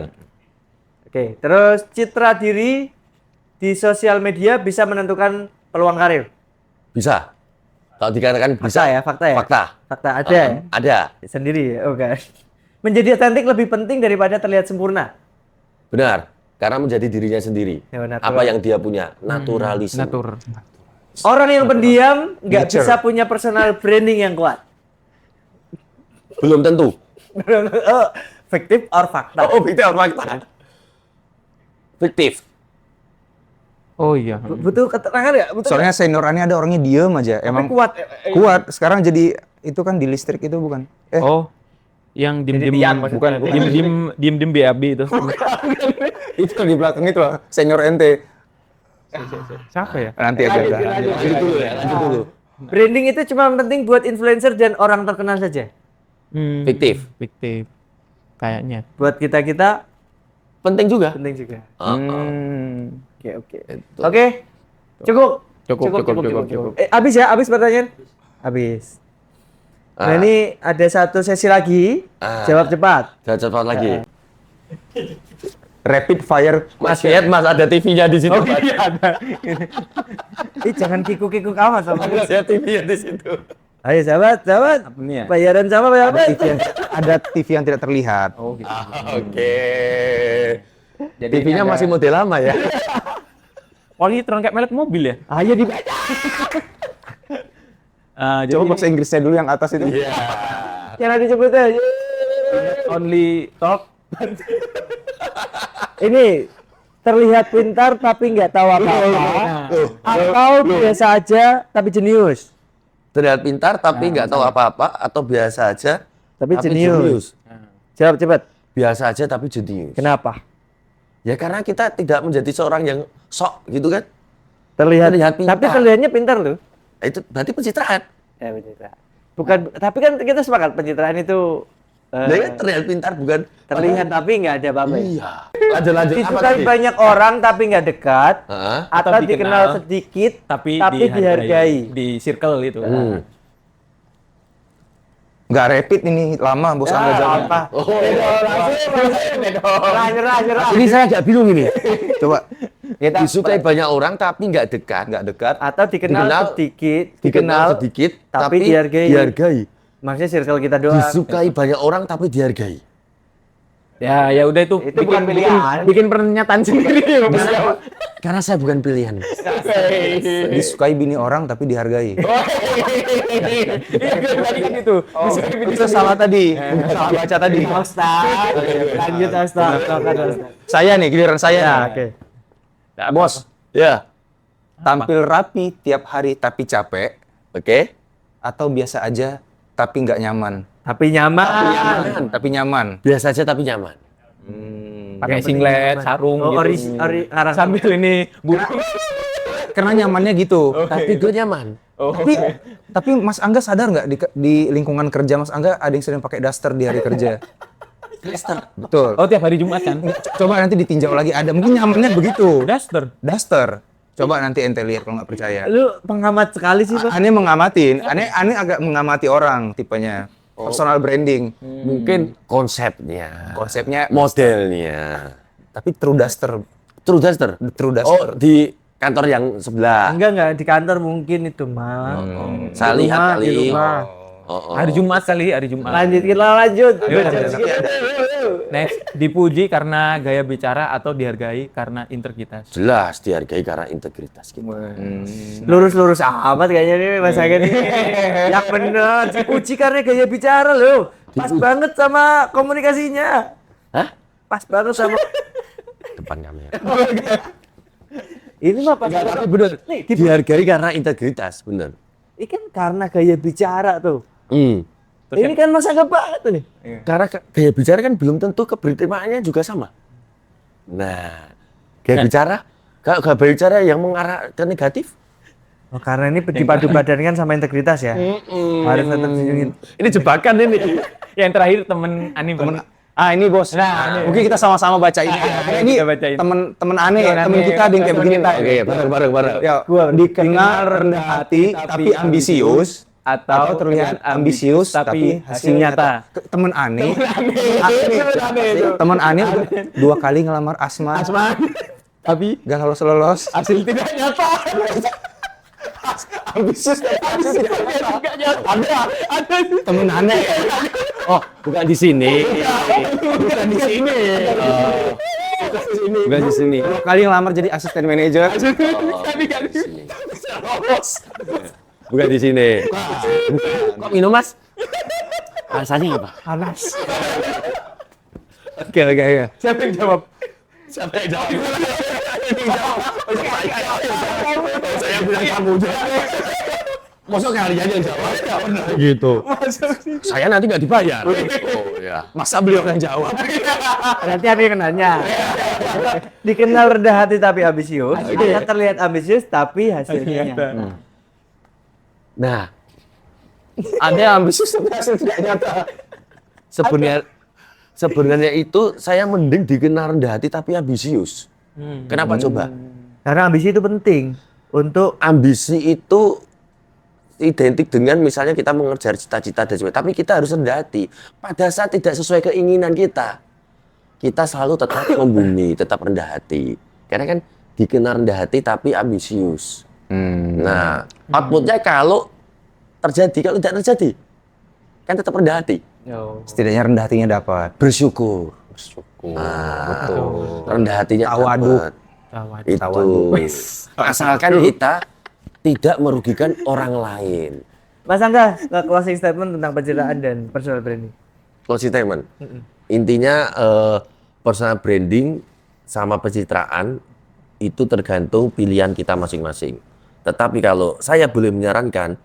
Oke, terus citra diri di sosial media bisa menentukan peluang karir. Bisa. Kalau dikatakan bisa. Fakta ya? Fakta ada ya? Ada. Sendiri ya? Oke. Menjadi otentik lebih penting daripada terlihat sempurna. Benar. Karena menjadi dirinya sendiri. Ya, natural. Apa yang dia punya? Naturalisme. Orang yang pendiam nggak Nature. bisa punya personal branding yang kuat. Belum tentu. Fiktif or fakta? Oh, fiktif atau fakta? Fiktif. Oh iya. Butuh keterangan nggak? Butuh Soalnya seniorannya ada orangnya diem aja. nggak? Emang kuat. kuat. Sekarang jadi itu kan di listrik itu bukan? Oh, yang diem-diem bukan. diem-diem BAB itu. Itu di belakang itu loh, senior ente. Siapa ya? Nanti aja. Lanjut dulu ya, lanjut dulu. Branding itu cuma penting buat influencer dan orang terkenal saja. Fiktif. Fiktif. Kayaknya. Buat kita Penting juga. penting juga. Oke. Itu. Oke. Cukup. Cukup. Habis ya, habis pertanyaan? Habis. Nah, ini ada satu sesi lagi. Jawab cepat. Jangan cepat lagi. Rapid fire. Mas lihat Mas ada TV-nya di situ. Oh iya ada. Jangan kikuk-kikuk amat sama. Ada TV-nya di situ. Ayo sahabat. ini ya? Bayaran sama Ada berapa? ada TV yang tidak terlihat. Oh gitu. Oke. Jadi TV-nya ini masih model lama ya. Wangi terangkat melek mobil ya? Ayo dibaca. Jadi Coba bahasa Inggrisnya dulu yang atas itu. Iya. Jangan disebut aja. only talk. Ini terlihat pintar tapi nggak tahu apa-apa. Atau biasa aja tapi jenius. Terlihat pintar tapi nggak tahu apa-apa atau biasa aja Tapi jenius. Jawab cepat. Biasa aja tapi jenius. Kenapa? Ya karena kita tidak menjadi seorang yang sok gitu kan. Terlihat pintar. tapi terlihatnya pintar loh. Itu berarti pencitraan. Ya pencitraan. Bukan, tapi kan kita sepakat pencitraan itu Dia kan terlihat pintar bukan terlihat tapi nggak ada apa-apa. Iya. Lanjut apa Disukai tadi? banyak orang tapi nggak dekat. Heeh. Atau Atau dikenal dikenal sedikit Tapi, dihargai. Di circle itu. Nggak rapid ini lama bos Angga jawab. Apa? Nyerah. Ini saya agak bingung ini. Coba Disukai banyak orang tapi nggak dekat. Atau dikenal sedikit, Dikenal sedikit tapi dihargai. Maksudnya circle kita doang. Disukai banyak orang tapi dihargai. Ya udah itu. Itu bukan pilihan. Bikin pernyataan sendiri. Karena saya bukan pilihan. disukai bini orang tapi dihargai. Tadi kan itu. Itu salah tadi. Salah baca tadi. Ustaz. Lanjut Ustaz. Saya nih giliran saya. Oke. Bos, Ya. tampil rapi tiap hari tapi capek Oke. atau biasa aja tapi nggak nyaman. Tapi nyaman. Tapi nyaman. Biasa aja tapi nyaman. Pakai singlet, sarung Oh, gitu. ngarang. Sambil ini Karena nyamannya gitu. Tapi gue nyaman. Tapi Mas Angga sadar nggak di lingkungan kerja Mas Angga ada yang sering pakai daster di hari kerja? Daster. Betul. Oh, tiap hari Jumat kan? Coba nanti ditinjau lagi ada. Mungkin nyamannya begitu. Daster. Daster. Coba nanti ente lihat kalau nggak percaya. Lu pengamat sekali sih, Pak. Aneh mengamatin. Aneh agak mengamati orang tipenya. Personal branding. Mungkin konsepnya, Konsepnya modelnya. tapi true duster. True Duster. True Oh, duster. di kantor yang sebelah. Enggak di kantor mungkin itu, Mas. Saya Di lihat rumah, kali. di rumah. Hari Jumat kali, hari Jumat. Lanjut. Next, dipuji karena gaya bicara atau dihargai karena integritas. Jelas dihargai karena integritas kita. Lurus amat kayaknya nih Mas Aga nih. Yang bener, dipuji karena gaya bicara loh. Pas banget sama komunikasinya. Hah? Pas banget sama Depan kamera. ini mah pas Tapi bener. Nih, Dihargai karena integritas, bener. ini kan karena gaya bicara tuh. Ini kan Mas Aga banget tuh nih. Karena gaya bicara kan belum tentu keberterimaannya juga sama. Nah, gaya bicara, kalau gaya bicara yang mengarah ke negatif, Oh, karena ini dipadu-padankan sama integritas ya. Harus tetap dijunjung. Ini jebakan ini. Yang terakhir temen Ani Ini bos. Nah, Mungkin kita sama-sama baca ini. Karena ini kita bacain. temen aneh, temen kita ada yang kayak begini. Oke, bareng. Ya, dikenal rendah hati tapi ambisius atau terlihat ambisius tapi hasil nyata. Temen aneh. Temen aneh 2 kali ngelamar Asma. tapi Gak lolos. hasil tidak nyata. Ambisius Tidak nyata. Ada. temen aneh. Oh, bukan di sini. Bukan di sini. Bukan di sini. 2 kali ngelamar jadi asisten manajer. Tapi kan Bukan di sini. Kok minum, Mas? Rasanya apa? Panas. Oke. siapa yang jawab? Siapa yang jawab? Saya bilang kamu jawab. Masa kalian yang jawab? Gitu. Saya nanti nggak dibayar. Oh ya. Masa beliau yang jawab? Berarti Ani yang nanya. Dikenal rendah hati tapi ambisius, atau terlihat ambisius tapi hasilnya nyata. Nah, ada yang ambisius tapi hasil tidak nyata. Sebenarnya itu saya mending dikenal rendah hati tapi ambisius. Kenapa coba? Karena ambisi itu penting untuk Ambisi itu identik dengan misalnya kita mengejar cita-cita dan sebagainya, tapi kita harus rendah hati. Pada saat tidak sesuai keinginan kita selalu tetap membumi, tetap rendah hati. Karena kan dikenal rendah hati tapi ambisius. Nah, outputnya kalau terjadi, kalau tidak terjadi, kan tetap rendah hati. Setidaknya rendah hatinya dapat. Bersyukur. Nah, rendah hatinya Tawaduk. dapat. Itu. Asalkan kita tidak merugikan orang lain. Mas Angga, closing statement tentang pencitraan dan personal branding. Closing statement. Intinya personal branding sama pencitraan itu tergantung pilihan kita masing-masing. Tetapi kalau saya boleh menyarankan,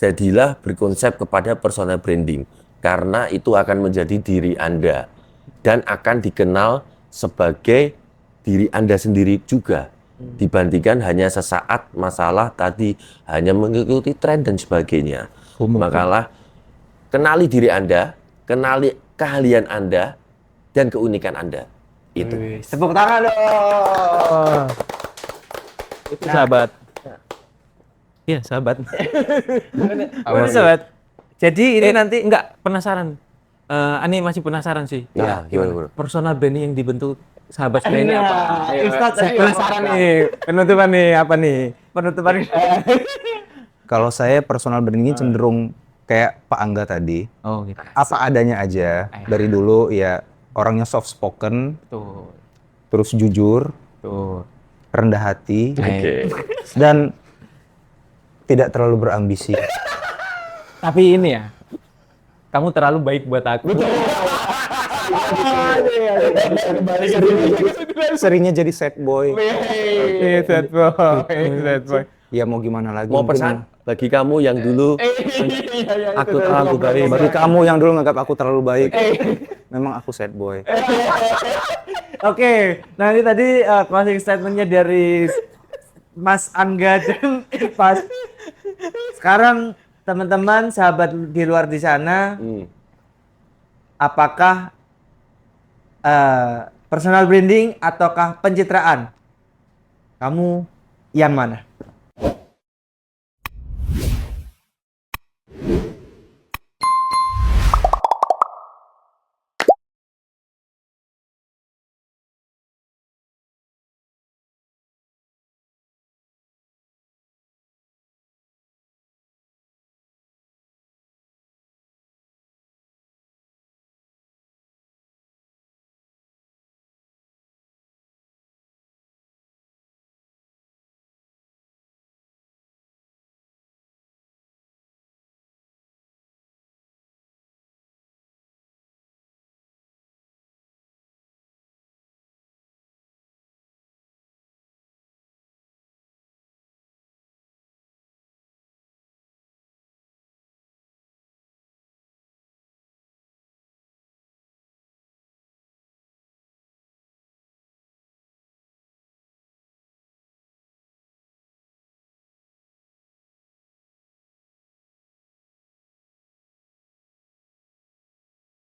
jadilah berkonsep kepada personal branding. Karena itu akan menjadi diri Anda. Dan akan dikenal sebagai diri Anda sendiri juga. Dibandingkan hanya sesaat masalah tadi, hanya mengikuti tren dan sebagainya. Makalah kenali diri Anda, kenali keahlian Anda, dan keunikan Anda. Itu. Tepuk tangan dong. Itu sahabat. Iya, sahabat. Bener, sahabat. Jadi ini nanti enggak penasaran. Ani masih penasaran sih. Nah, gimana? Personal branding yang dibentuk sahabat saya ini apa? Ustadz, Saya penasaran nih. Penutupan nih apa nih? penutupan Kalau saya personal branding cenderung kayak Pak Angga tadi. Oh, gitu. Apa adanya aja. Dari dulu ya orangnya soft spoken, Tuh. terus jujur, Tuh. rendah hati, Oke. dan tidak terlalu berambisi. Tapi ini ya, kamu terlalu baik buat aku. Seringnya jadi sad boy. Sad boy. Ya mau gimana lagi? Mau mungkin pesan bagi kamu yang dulu aku terlalu baik. bagi kamu yang dulu nganggap aku terlalu baik. Memang aku sad boy. Oke, nah ini tadi closing statementnya dari Mas Angga dan Irfan. Sekarang teman-teman, sahabat di luar di sana, apakah personal branding ataukah pencitraan? Kamu yang mana?